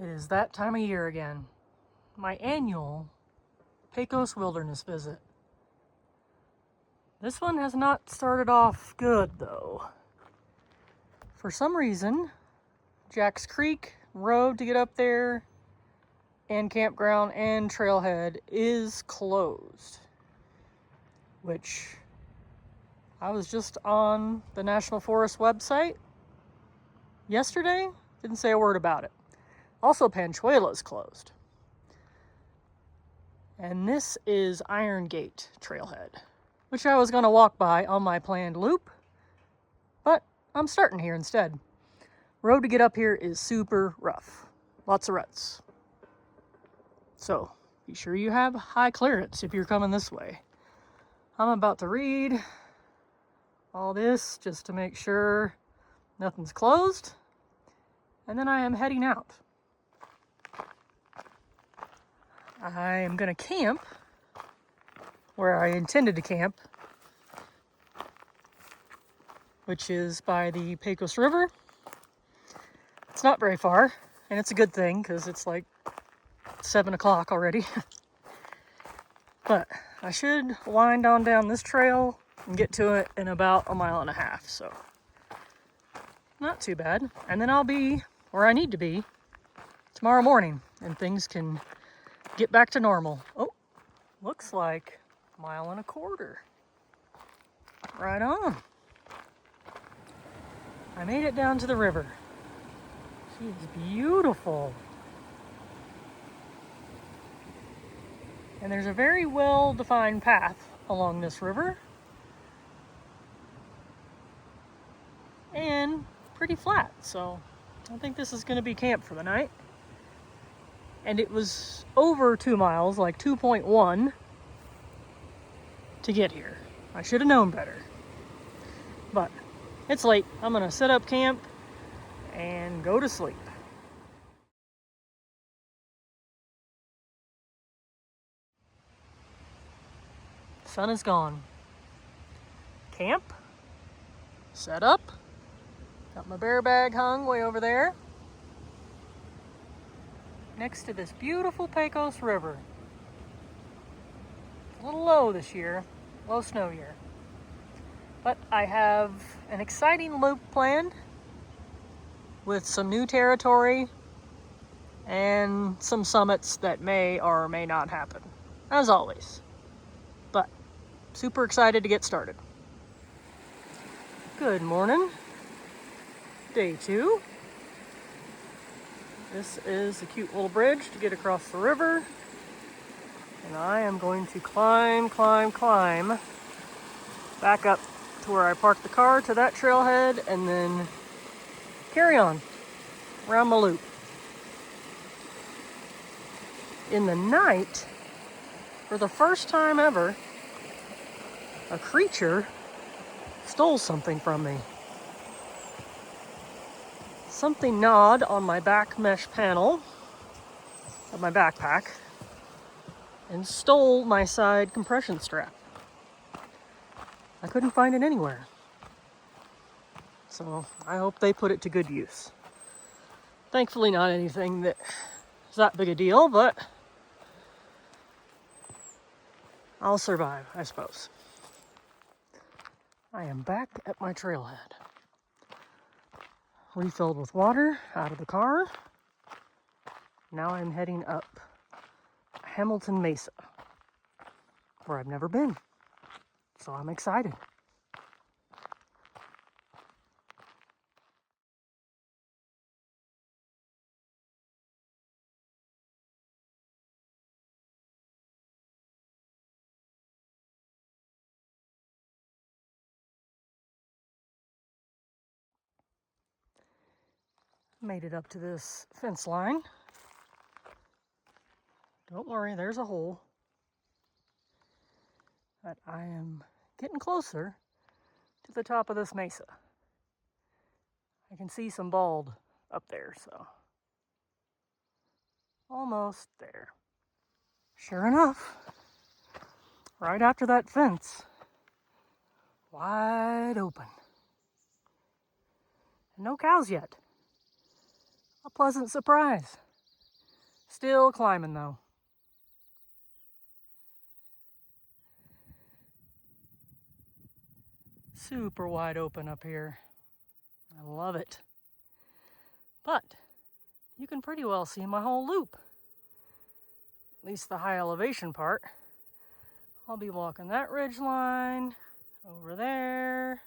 It is that time of year again. My annual Pecos Wilderness visit. This one has not started off good though. For some reason, Jack's Creek road to get up there and campground and trailhead is closed. Which I was just on the National Forest website yesterday, didn't say a word about it. Also, Panchuela's closed. And this is Iron Gate Trailhead, which I was going to walk by on my planned loop, but I'm starting here instead. Road to get up here is super rough. Lots of ruts. So, be sure you have high clearance if you're coming this way. I'm about to read all this just to make sure nothing's closed, and then I am heading out. I am going to camp where I intended to camp, which is by the Pecos River. It's not very far, and it's a good thing because it's like 7 o'clock already. But I should wind on down this trail and get to it in about 1.5 miles, so not too bad. And then I'll be where I need to be tomorrow morning, and things can get back to normal. Oh, looks like 1.25 miles. Right on. I made it down to the river. She is beautiful. And there's a very well-defined path along this river. And pretty flat, so I think this is going to be camp for the night. And it was over 2 miles, like 2.1, to get here. I should have known better. But it's late. I'm going to set up camp and go to sleep. Sun is gone. Camp. Set up. Got my bear bag hung way over there, next to this beautiful Pecos River. A little low this year, low snow year. But I have an exciting loop planned with some new territory and some summits that may or may not happen, as always. But super excited to get started. Good morning. Day 2. This is a cute little bridge to get across the river. And I am going to climb back up to where I parked the car to that trailhead and then carry on around my loop. In the night, for the first time ever, a creature stole something from me. Something gnawed on my back mesh panel of my backpack and stole my side compression strap. I couldn't find it anywhere. So I hope they put it to good use. Thankfully not anything that is that big a deal, but I'll survive, I suppose. I am back at my trailhead. Refilled with water out of the car. Now I'm heading up Hamilton Mesa, where I've never been. So I'm excited. Made it up to this fence line. Don't worry, there's a hole. But I am getting closer to the top of this mesa. I can see some bald up there, so almost there. Sure enough, right after that fence, wide open. And no cows yet. A pleasant surprise. Still climbing though. Super wide open up here. I love it. But you can pretty well see my whole loop. At least the high elevation part. I'll be walking that ridge line over there.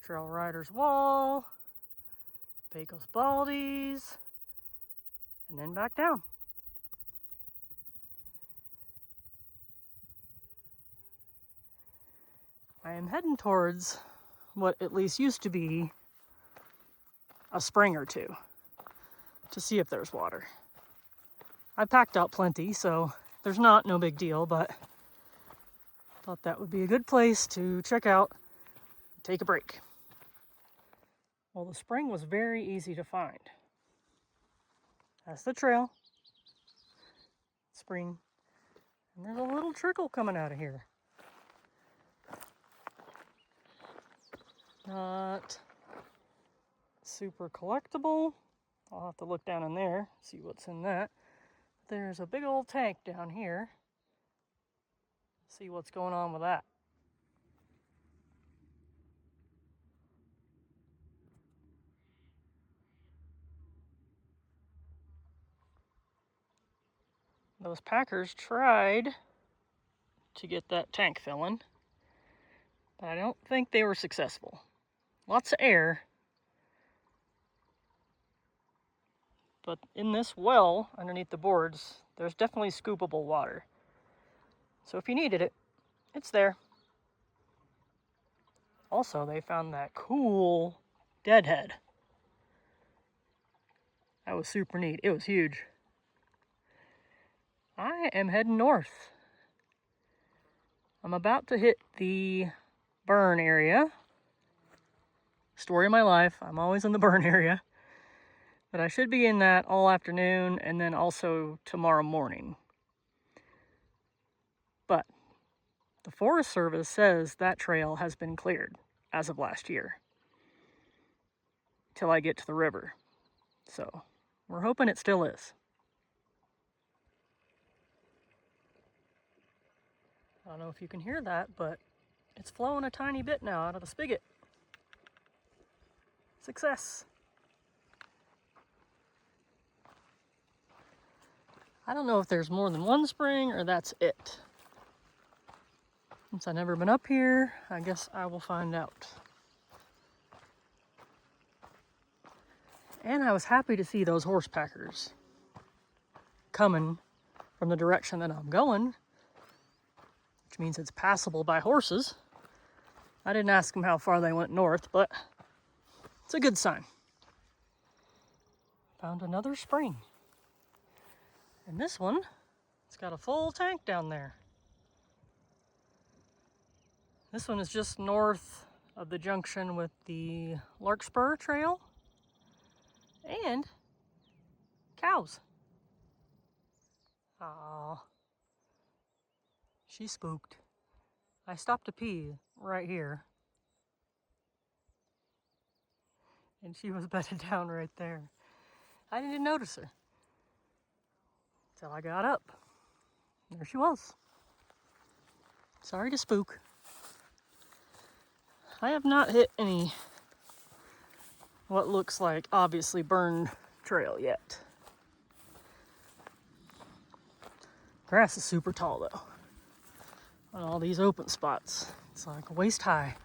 Trail Rider's Wall. Pecos Baldies. And then back down. I am heading towards what at least used to be a spring or two to see if there's water. I packed out plenty, so there's not, no big deal, but thought that would be a good place to check out, take a break. Well, the spring was very easy to find. That's the trail, spring, and there's a little trickle coming out of here. Not super collectible. I'll have to look down in there, see what's in that. There's a big old tank down here. See what's going on with that. Those packers tried to get that tank filling, but I don't think they were successful. Lots of air. But in this well, underneath the boards, there's definitely scoopable water. So if you needed it, it's there. Also, they found that cool deadhead. That was super neat. It was huge. I am heading north. I'm about to hit the burn area. Story of my life. I'm always in the burn area. But I should be in that all afternoon and then also tomorrow morning. But the Forest Service says that trail has been cleared as of last year till I get to the river. So we're hoping it still is. I don't know if you can hear that, but it's flowing a tiny bit now out of the spigot. Success. I don't know if there's more than one spring or that's it. Since I've never been up here, I guess I will find out. And I was happy to see those horse packers coming from the direction that I'm going, which means it's passable by horses. I didn't ask them how far they went north, but it's a good sign. Found another spring. And this one, it's got a full tank down there. This one is just north of the junction with the Larkspur Trail and cows. Aww. She's spooked. I stopped to pee right here. And she was bedded down right there. I didn't notice her until I got up. There she was. Sorry to spook. I have not hit any what looks like obviously burned trail yet. Grass is super tall though. On all these open spots. It's like waist high.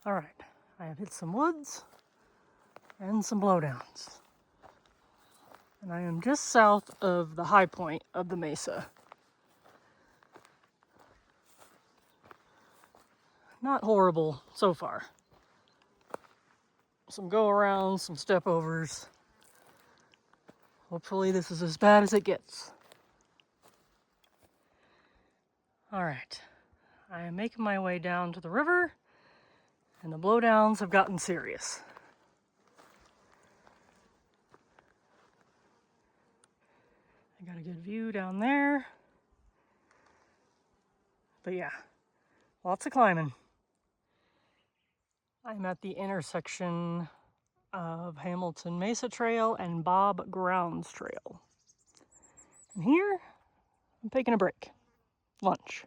Alright, I have hit some woods and some blowdowns. And I am just south of the high point of the mesa. Not horrible so far. Some go-arounds, some step-overs. Hopefully this is as bad as it gets. Alright, I am making my way down to the river, and the blowdowns have gotten serious. I got a good view down there. But yeah, lots of climbing. I'm at the intersection of Hamilton Mesa Trail and Bob Grounds Trail. And here, I'm taking a break. Lunch.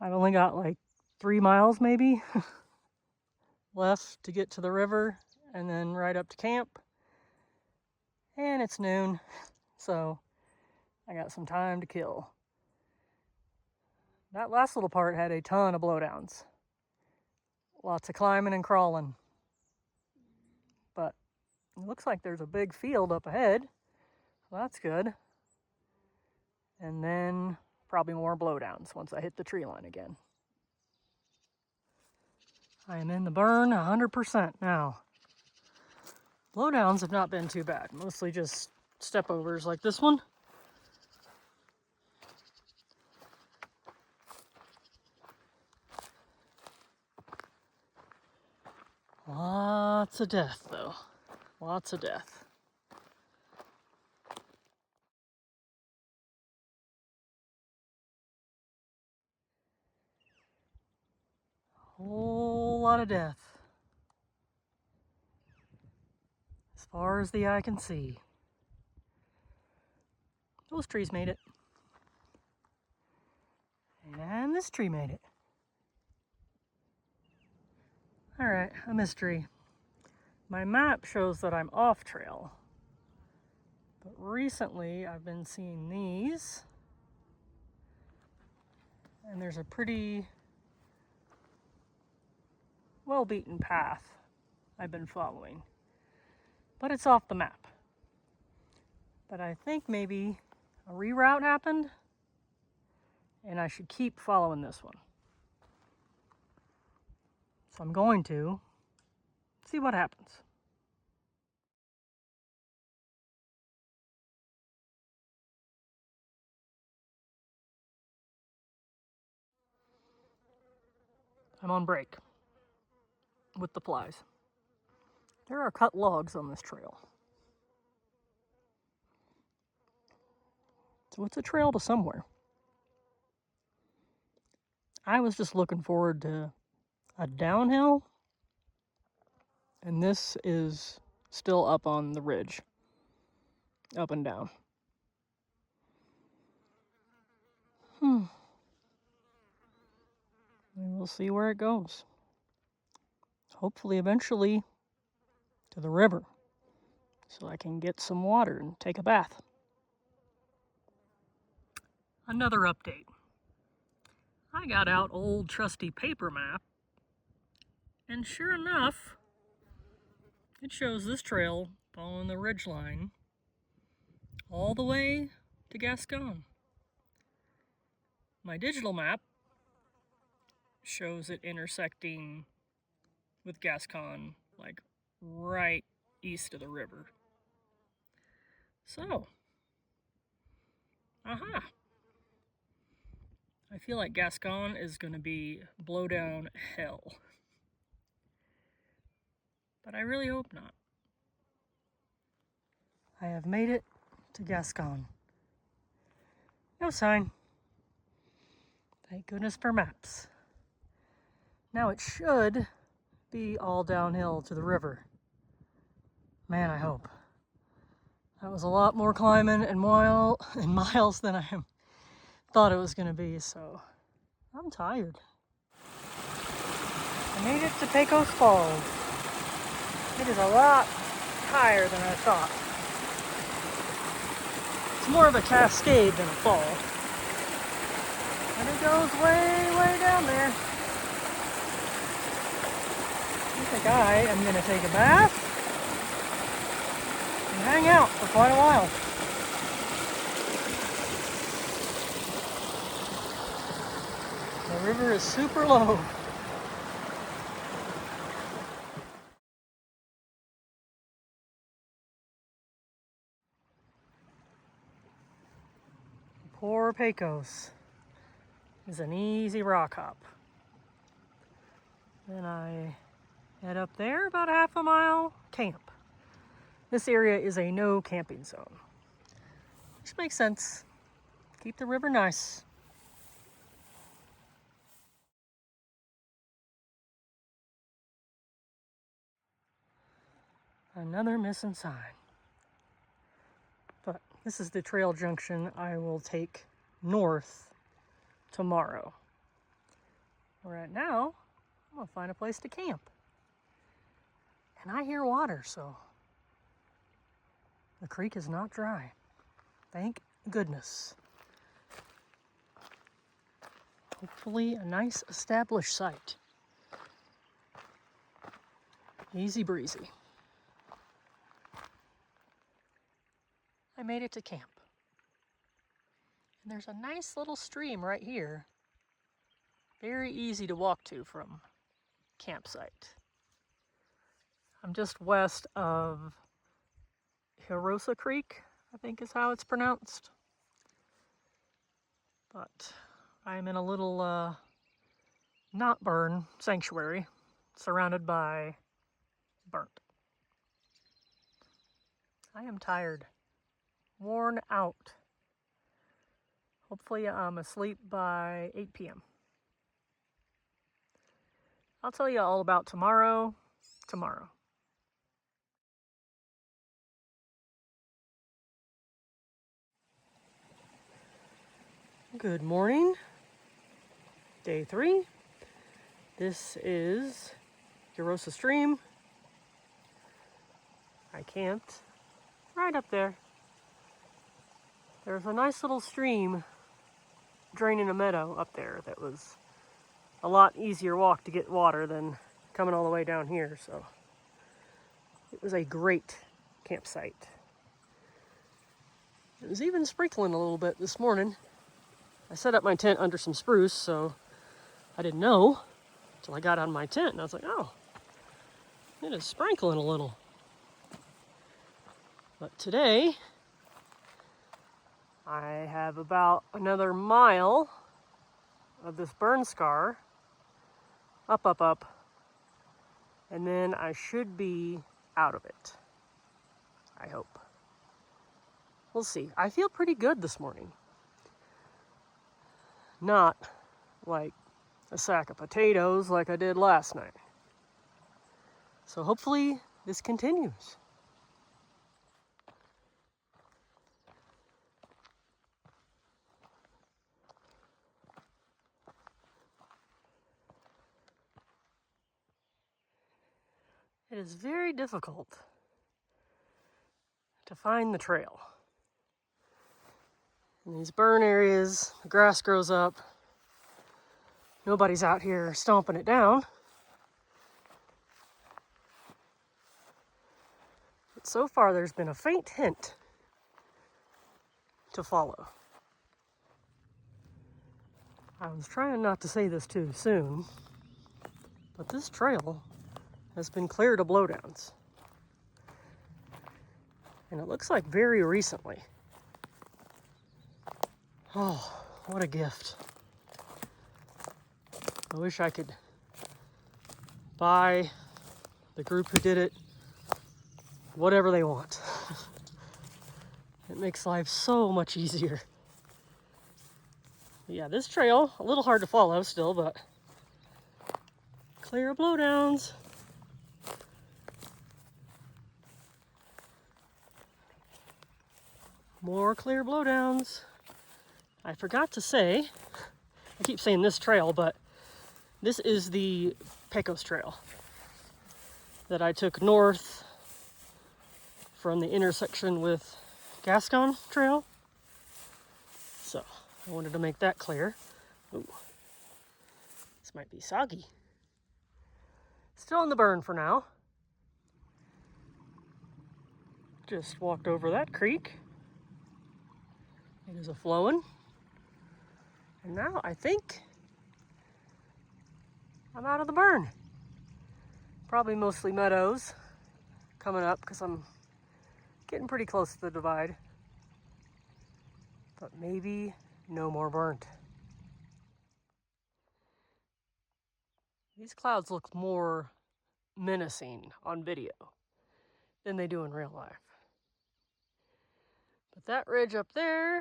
I've only got like 3 miles maybe left to get to the river and then right up to camp. And it's noon, so I got some time to kill. That last little part had a ton of blowdowns. Lots of climbing and crawling. But it looks like there's a big field up ahead, so that's good. And then probably more blowdowns once I hit the tree line again. I am in the burn 100% now. Blowdowns have not been too bad, mostly just step overs like this one. Lots of death though, lots of death. Whole lot of death. As far as the eye can see. Those trees made it. And this tree made it. Alright, a mystery. My map shows that I'm off trail. But recently I've been seeing these. And there's a pretty well-beaten path I've been following. But it's off the map. But I think maybe a reroute happened, and I should keep following this one. So I'm going to see what happens. I'm on break with the flies. There are cut logs on this trail. So it's a trail to somewhere. I was just looking forward to a downhill, and this is still up on the ridge, up and down. We will see where it goes. Hopefully eventually to the river, so I can get some water and take a bath. Another update. I got out old trusty paper map, and sure enough, it shows this trail following the ridge line all the way to Gascon. My digital map shows it intersecting with Gascon, like right east of the river. So, aha! I feel like Gascon is going to be blowdown hell. But I really hope not. I have made it to Gascon. No sign. Thank goodness for maps. Now it should be all downhill to the river. Man, I hope. That was a lot more climbing and miles than I thought it was going to be, so I'm tired. I made it to Pecos Falls. It is a lot higher than I thought. It's more of a cascade than a fall. And it goes way, way down there. I think I am going to take a bath and hang out for quite a while. The river is super low. Poor Pecos is an easy rock hop. Then I head up there about half a mile, camp. This area is a no camping zone, which makes sense. Keep the river nice. Another missing sign. But this is the trail junction I will take north tomorrow. Right now, I'm gonna find a place to camp. And I hear water, so the creek is not dry. Thank goodness. Hopefully a nice established site. Easy breezy. I made it to camp. And there's a nice little stream right here. Very easy to walk to from campsite. I'm just west of Hirosa Creek, I think is how it's pronounced. But I'm in a little not burn sanctuary surrounded by burnt. I am tired, worn out. Hopefully I'm asleep by 8 p.m. I'll tell you all about tomorrow. Good morning. Day 3. This is Hirosa Stream. I camped right up there. There's a nice little stream draining a meadow up there that was a lot easier walk to get water than coming all the way down here, so it was a great campsite. It was even sprinkling a little bit this morning. I set up my tent under some spruce, so I didn't know until I got on my tent, and I was like, oh, it is sprinkling a little. But today, I have about another mile of this burn scar, up, and then I should be out of it. I hope. We'll see. I feel pretty good this morning. Not like a sack of potatoes like I did last night. So hopefully this continues. It is very difficult to find the trail. In these burn areas, the grass grows up. Nobody's out here stomping it down. But so far there's been a faint hint to follow. I was trying not to say this too soon, but this trail has been cleared of blowdowns. And it looks like very recently. Oh, what a gift. I wish I could buy the group who did it whatever they want. It makes life so much easier. But yeah, this trail, a little hard to follow still, but clear of blowdowns. More clear blowdowns. I forgot to say, I keep saying this trail, but this is the Pecos Trail that I took north from the intersection with Gascon Trail. So I wanted to make that clear. Ooh, this might be soggy. Still in the burn for now. Just walked over that creek. It is a flowing. And now I think I'm out of the burn. Probably mostly meadows coming up because I'm getting pretty close to the divide. But maybe no more burnt. These clouds look more menacing on video than they do in real life. But that ridge up there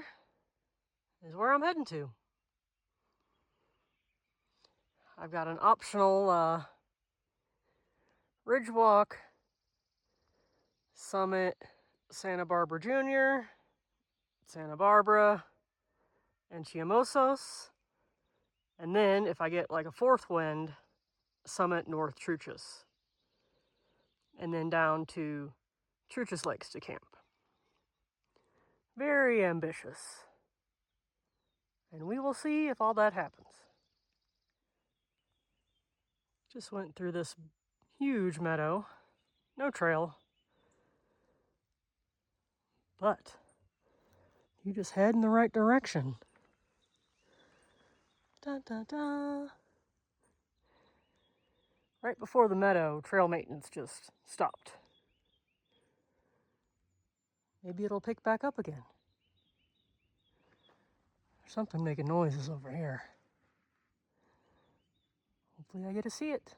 is where I'm heading to. I've got an optional ridge walk Summit, Santa Barbara Junior, Santa Barbara, and Chiamosos. And then if I get like a fourth wind, Summit, North Truchas. And then down to Truchas Lakes to camp. Very ambitious. And we will see if all that happens. Just went through this huge meadow. No trail. But you just head in the right direction. Da, da, da. Right before the meadow, trail maintenance just stopped. Maybe it'll pick back up again. There's something making noises over here. Hopefully I get to see it.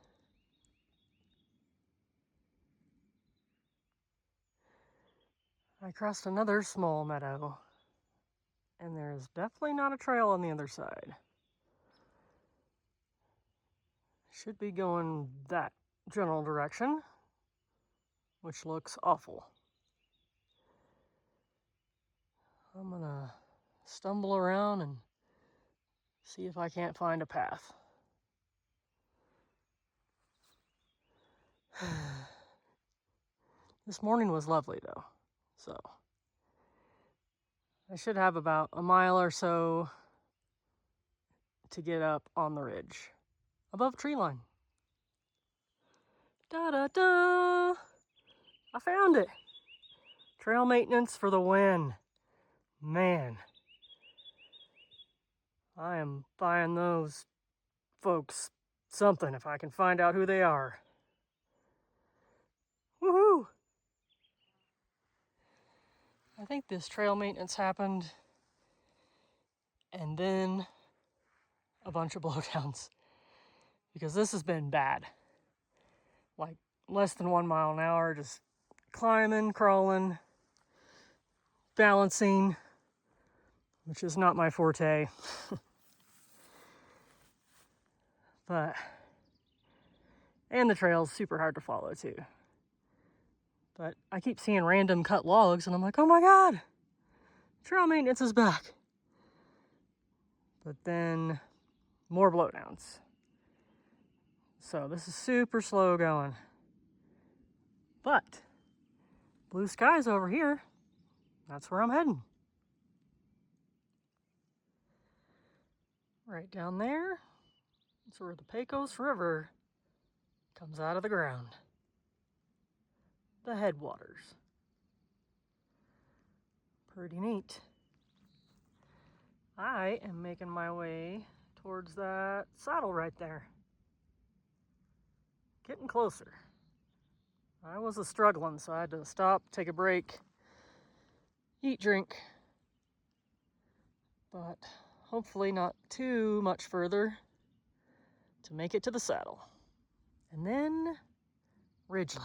I crossed another small meadow, and there's definitely not a trail on the other side. Should be going that general direction, which looks awful. I'm gonna stumble around and see if I can't find a path. This morning was lovely though, so I should have about a mile or so to get up on the ridge above tree line. Da da da! I found it! Trail maintenance for the win. Man, I am buying those folks something if I can find out who they are. Woohoo! I think this trail maintenance happened and then a bunch of blowdowns because this has been bad. Like less than 1 mile an hour, just climbing, crawling, balancing, which is not my forte. And the trail's super hard to follow too. But I keep seeing random cut logs and I'm like, oh my God, trail maintenance is back. But then more blowdowns. So this is super slow going. But blue skies over here, that's where I'm heading. Right down there, that's where the Pecos River comes out of the ground. The headwaters. Pretty neat. I am making my way towards that saddle right there. Getting closer. I was struggling, so I had to stop, take a break, eat, drink. But hopefully not too much further to make it to the saddle. And then ridgeline.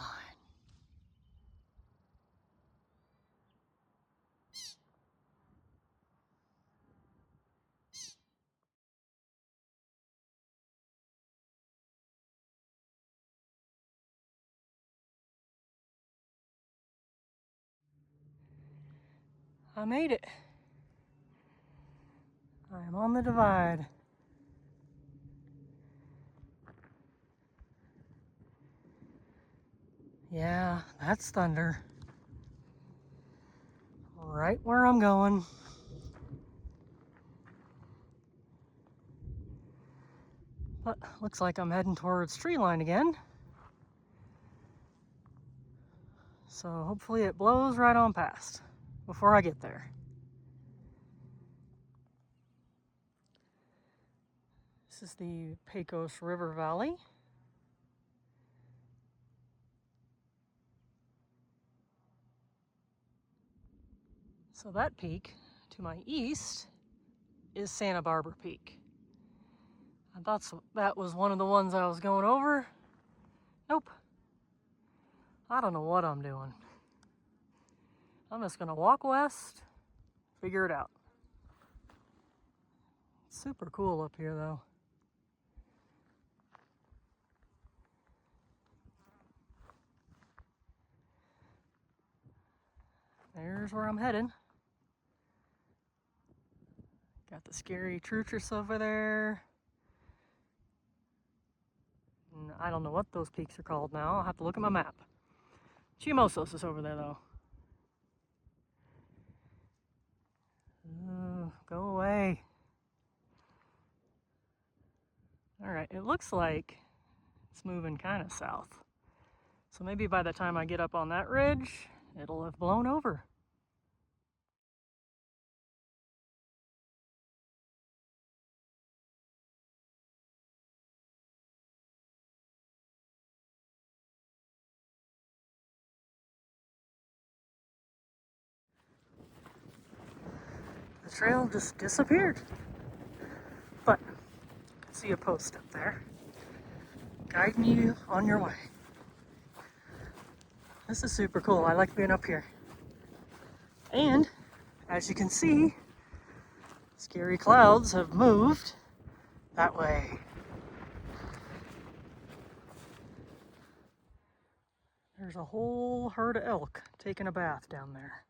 I made it. I am on the divide. Yeah, that's thunder. Right where I'm going. But looks like I'm heading towards tree line again. So hopefully it blows right on past before I get there. This is the Pecos River Valley. So that peak to my east is Santa Barbara Peak. I thought that was one of the ones I was going over. Nope. I don't know what I'm doing. I'm just gonna walk west, figure it out. It's super cool up here though. There's where I'm heading. Got the scary Truchas over there. And I don't know what those peaks are called now. I'll have to look at my map. Chimosos is over there though. Go away. Alright, it looks like it's moving kind of south. So maybe by the time I get up on that ridge, it'll have blown over. The trail just disappeared. But I can see a post up there guiding you on your way. This is super cool. I like being up here. And as you can see, scary clouds have moved that way. There's a whole herd of elk taking a bath down there.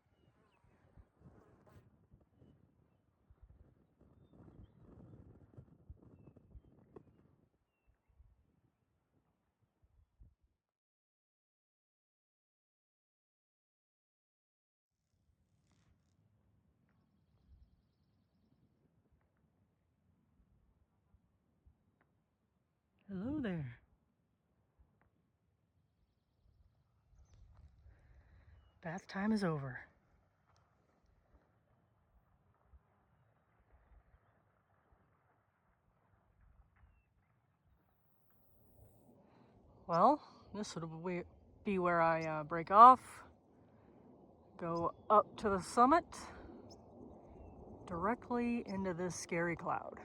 Hello there. Bath time is over. Well, this would be where I break off, go up to the summit, directly into this scary cloud.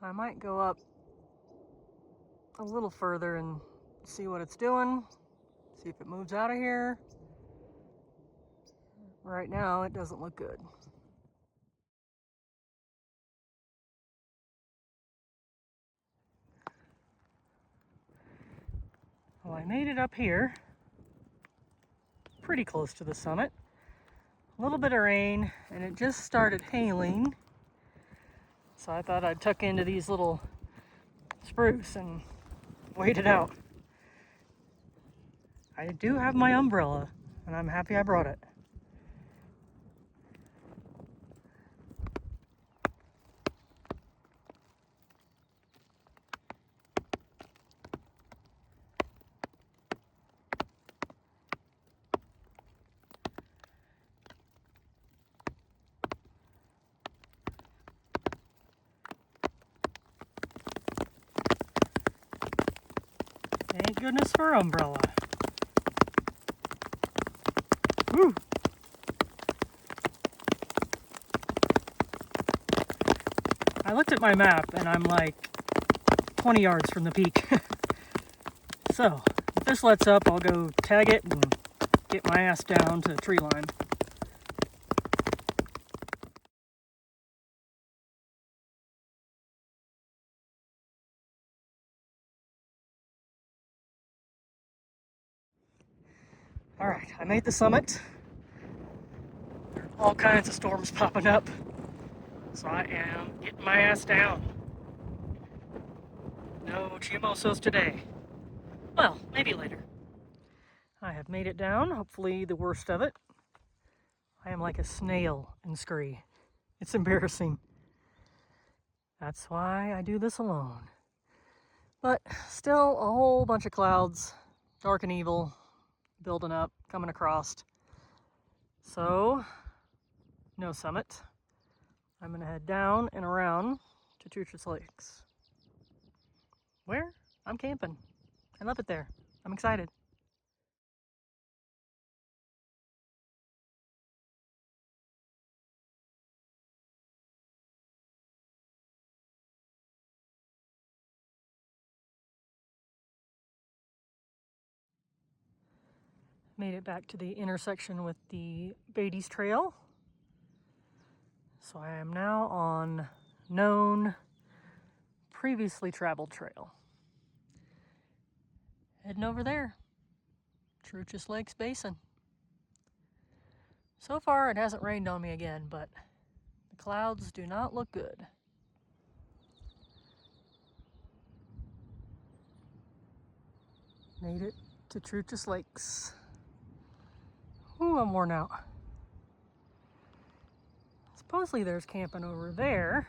I might go up a little further and see what it's doing, see if it moves out of here. Right now, it doesn't look good. Well, I made it up here, pretty close to the summit. A little bit of rain, and it just started hailing. So I thought I'd tuck into these little spruce and wait it out. I do have my umbrella, and I'm happy I brought it. Thank goodness for umbrella. Woo! I looked at my map and I'm like 20 yards from the peak. So, if this lets up, I'll go tag it and get my ass down to tree line. Alright, I made the summit. There are all kinds of storms popping up. So I am getting my ass down. No chimosos today. Well, maybe later. I have made it down, hopefully the worst of it. I am like a snail in Scree. It's embarrassing. That's why I do this alone. But still a whole bunch of clouds, dark and evil, building up, coming across. So, no summit. I'm gonna head down and around to Truchas Lakes. Where? I'm camping. I love it there. I'm excited. Made it back to the intersection with the Beatty's Trail. So I am now on known, previously traveled trail. Heading over there. Truchas Lakes Basin. So far it hasn't rained on me again, but the clouds do not look good. Made it to Truchas Lakes. Ooh, I'm worn out. Supposedly there's camping over there,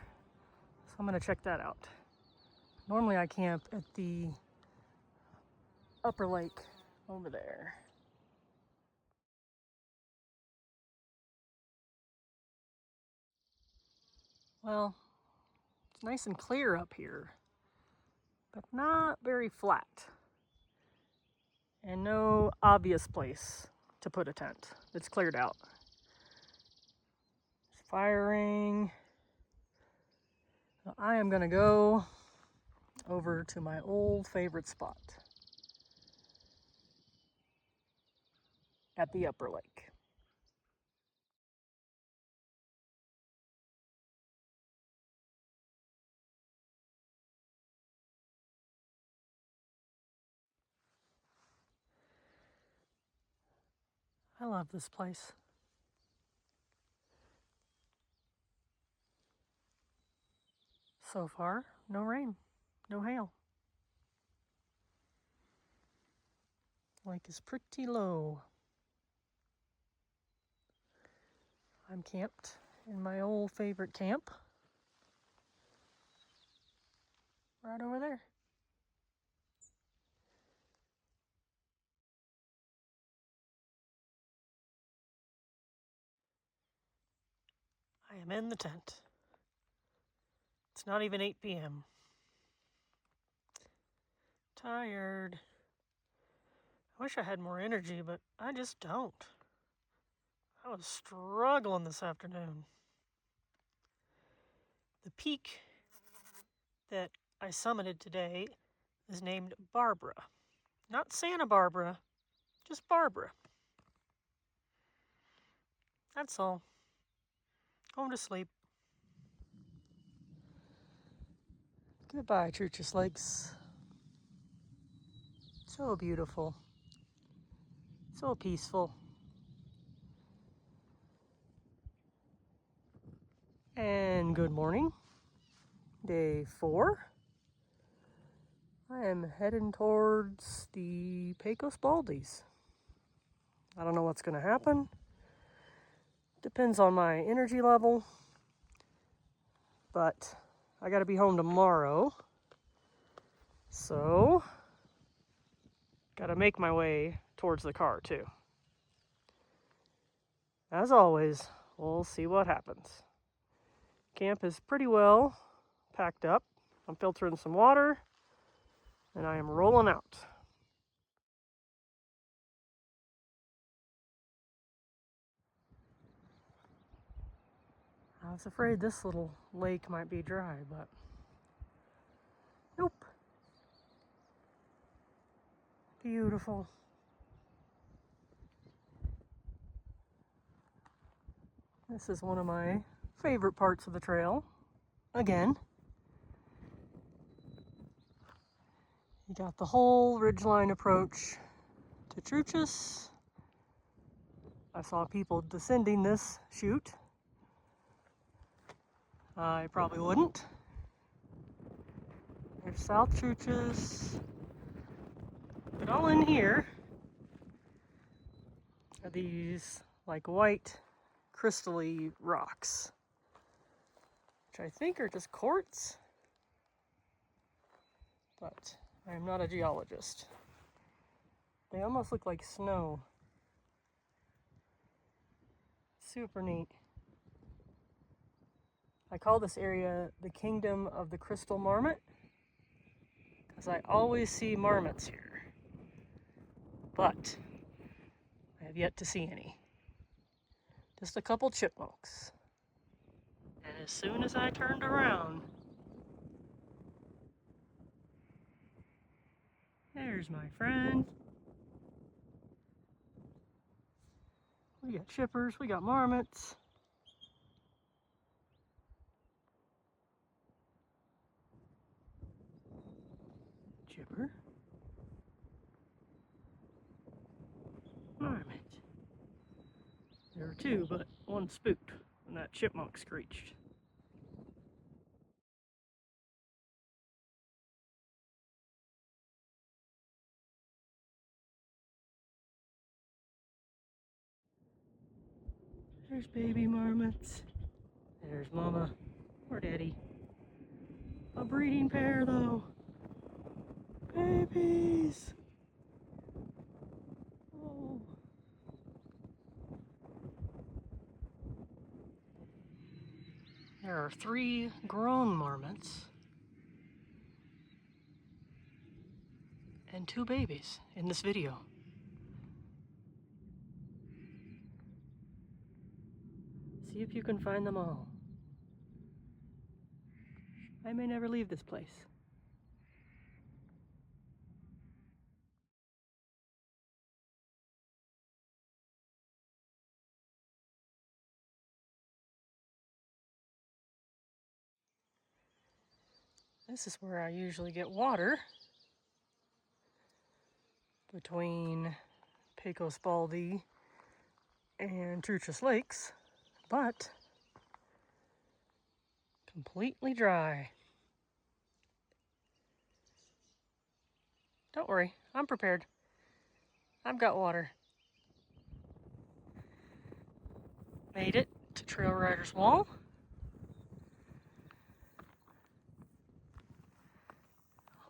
so I'm gonna check that out. Normally I camp at the upper lake over there. Well, it's nice and clear up here, but not very flat. And no obvious place to put a tent. It's cleared out. It's firing. So I am gonna go over to my old favorite spot at the upper lake. I love this place. So far, no rain, no hail. Lake is pretty low. I'm camped in my old favorite camp. Right over there. I am in the tent. It's not even 8 p.m. Tired. I wish I had more energy, but I just don't. I was struggling this afternoon. The peak that I summited today is named Barbara. Not Santa Barbara, just Barbara. That's all. Home to sleep. Goodbye, Truchas Lakes. So beautiful. So peaceful. And good morning. Day 4. I am heading towards the Pecos Baldies. I don't know what's going to happen. Depends on my energy level. But I got to be home tomorrow. So, got to make my way towards the car too. As always, we'll see what happens. Camp is pretty well packed up. I'm filtering some water, and I am rolling out. I was afraid this little lake might be dry, but nope. Beautiful. This is one of my favorite parts of the trail. Again, you got the whole ridgeline approach to Truchas. I saw people descending this chute. I probably wouldn't. There's South Truchas. But all in here are these like white crystally rocks, which I think are just quartz, but I am not a geologist. They almost look like snow. Super neat. I call this area the Kingdom of the Crystal Marmot because I always see marmots here, but I have yet to see any. Just a couple chipmunks. And as soon as I turned around, there's my friend. We got chippers, we got marmots. Chipper. There were two, but one spooked when that chipmunk screeched. There's baby marmots. There's Mama or Daddy. A breeding pair though. Babies! Oh. There are 3 grown marmots and 2 babies in this video. See if you can find them all. I may never leave this place. This is where I usually get water between Pecos Baldy and Truchas lakes, but completely dry. Don't worry, I'm prepared. I've got water. Made it to Trail Rider's Wall.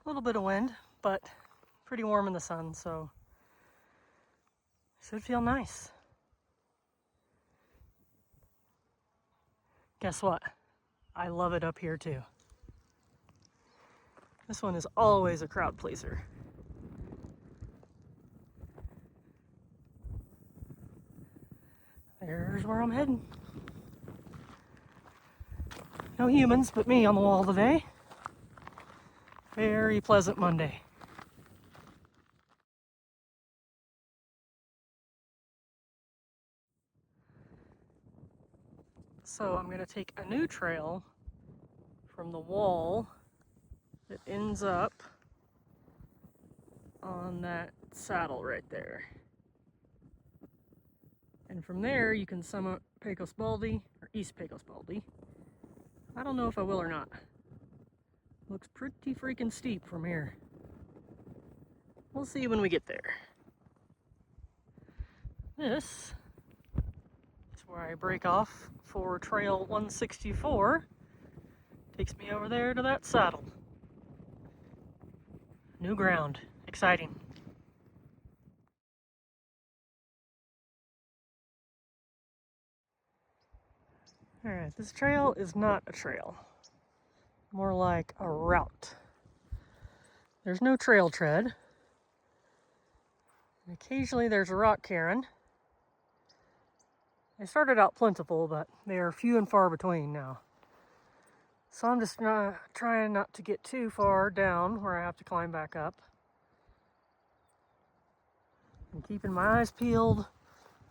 A little bit of wind, but pretty warm in the sun, so should feel nice. Guess what? I love it up here too. This one is always a crowd pleaser. There's where I'm heading. No humans but me on the wall today. Very pleasant Monday. So I'm gonna take a new trail from the wall that ends up on that saddle right there. And from there you can sum up Pecos Baldy, or East Pecos Baldy. I don't know if I will or not. Looks pretty freaking steep from here. We'll see when we get there. This is where I break off for Trail 164. Takes me over there to that saddle. New ground. Exciting. Alright, this trail is not a trail. More like a route. There's no trail tread. And occasionally there's a rock cairn. They started out plentiful, but they are few and far between now. So I'm just trying not to get too far down where I have to climb back up. And keeping my eyes peeled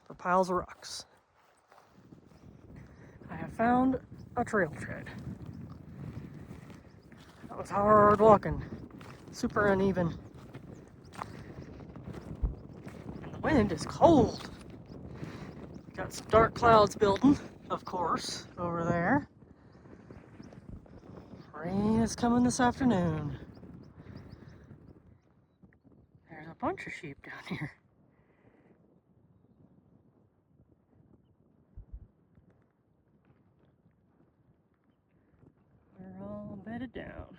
for piles of rocks. I have found a trail tread. That was hard walking, super uneven. And the wind is cold. Got some dark clouds building, of course, over there. Rain is coming this afternoon. There's a bunch of sheep down here. We're all bedded down.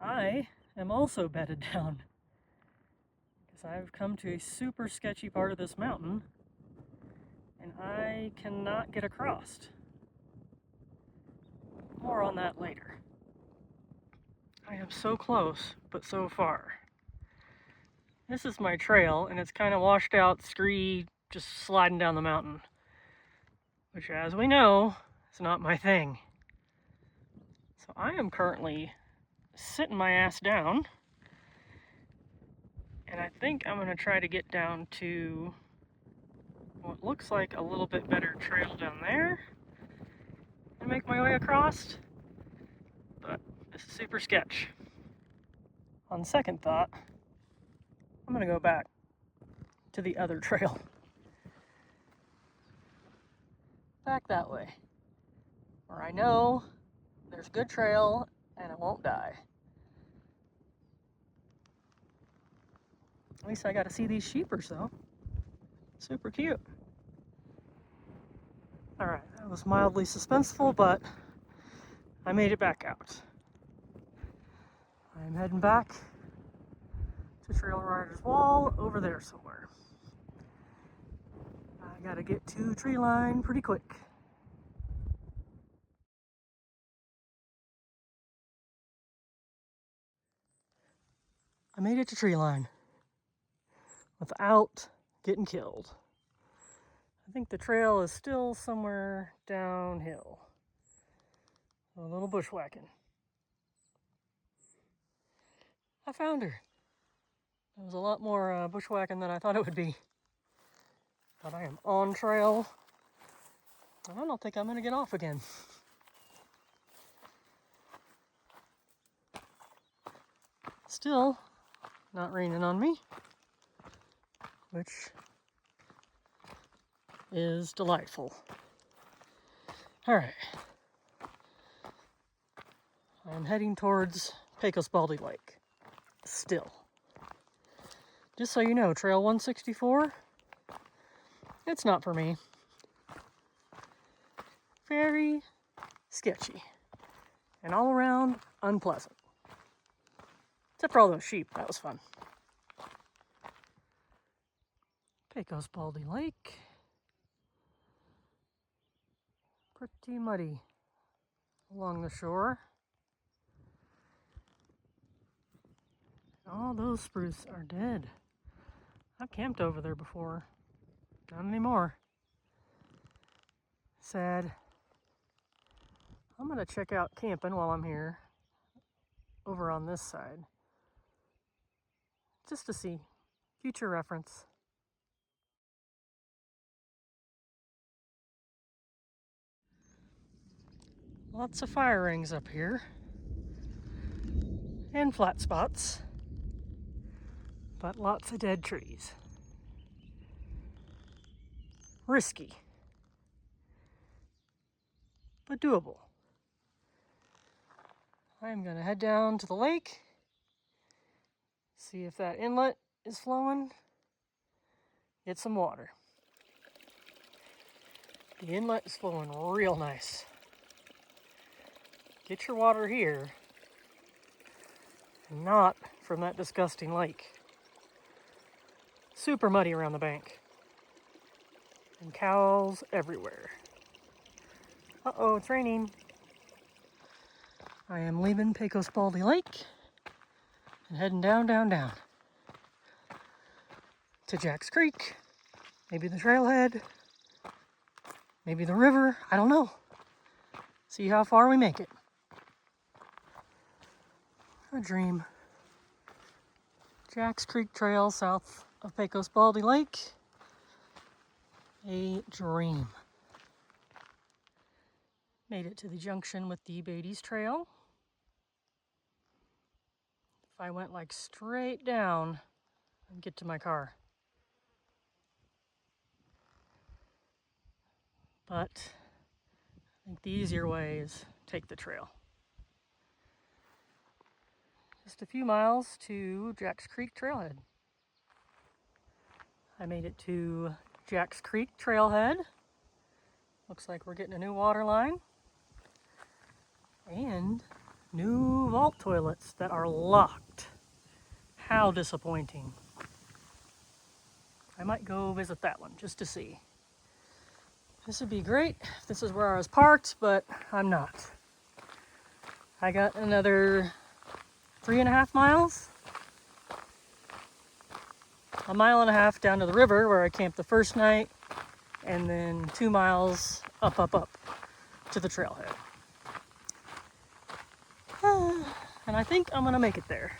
I am also bedded down because I've come to a super sketchy part of this mountain and I cannot get across. More on that later. I am so close, but so far. This is my trail, and it's kind of washed out, scree, just sliding down the mountain. Which, as we know, is not my thing. So I am currently sitting my ass down, and I think I'm going to try to get down to what looks like a little bit better trail down there and make my way across. But this is super sketch. On second thought, I'm going to go back to the other trail. back that way, where I know there's a good trail and I won't die. At least I got to see these sheepers though. Super cute. Alright, that was mildly suspenseful, but I made it back out. I'm heading back to Trail Rider's Wall over there somewhere. I gotta get to tree line pretty quick. I made it to tree line without getting killed. I think the trail is still somewhere downhill. A little bushwhacking. I found her. It was a lot more bushwhacking than I thought it would be. But I am on trail. I don't think I'm gonna get off again. Still not raining on me, which is delightful. All right. I'm heading towards Pecos Baldy Lake. Still. Just so you know, Trail 164, it's not for me. Very sketchy. And all around unpleasant. Except for all those sheep, that was fun. Pecos Baldy Lake. Pretty muddy along the shore. All those spruce are dead. I've camped over there before. Not anymore. Sad. I'm gonna check out camping while I'm here. Over on this side. Just to see. Future reference. Lots of fire rings up here. And flat spots. But lots of dead trees. Risky. But doable. I'm gonna head down to the lake. See if that inlet is flowing. Get some water. The inlet is flowing real nice. Get your water here. Not from that disgusting lake. Super muddy around the bank. And cows everywhere. Uh-oh, it's raining. I am leaving Pecos Baldy Lake and heading down, down, down to Jack's Creek. Maybe the trailhead. Maybe the river. I don't know. See how far we make it. A dream. Jack's Creek Trail south of Pecos Baldy Lake. A dream. Made it to the junction with the Beatty's Trail. If I went like straight down, I'd get to my car. But I think the easier way is take the trail. Just a few miles to Jack's Creek Trailhead. I made it to Jack's Creek Trailhead. Looks like we're getting a new water line. And new vault toilets that are locked. How disappointing. I might go visit that one just to see. This would be great if this is where I was parked, but I'm not. I got another 3.5 miles. A mile and a half down to the river where I camped the first night, and then 2 miles up to the trailhead. And I think I'm gonna make it there.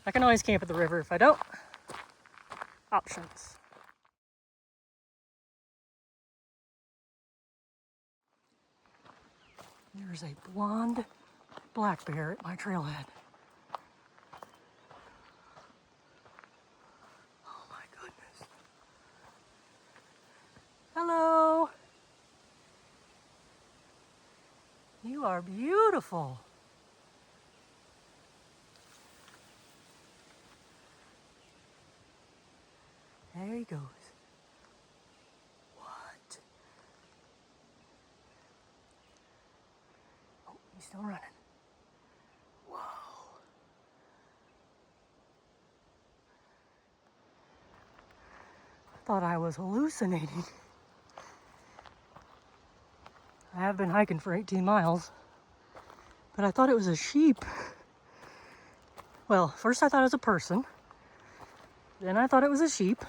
I can always camp at the river. If I don't, options. There's a blonde black bear at my trailhead. Oh my goodness. Hello. are beautiful. There he goes. What? Oh, he's still running. Whoa. I thought I was hallucinating. I have been hiking for 18 miles, but I thought it was a sheep. Well, first I thought it was a person, then I thought it was a sheep,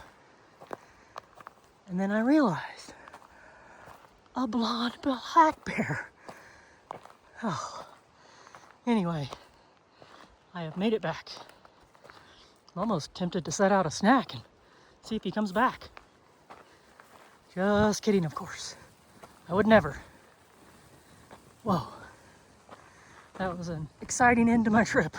and then I realized a blonde black bear. Oh. Anyway, I have made it back. I'm almost tempted to set out a snack and see if he comes back. Just kidding, of course. I would never. Whoa. That was an exciting end to my trip.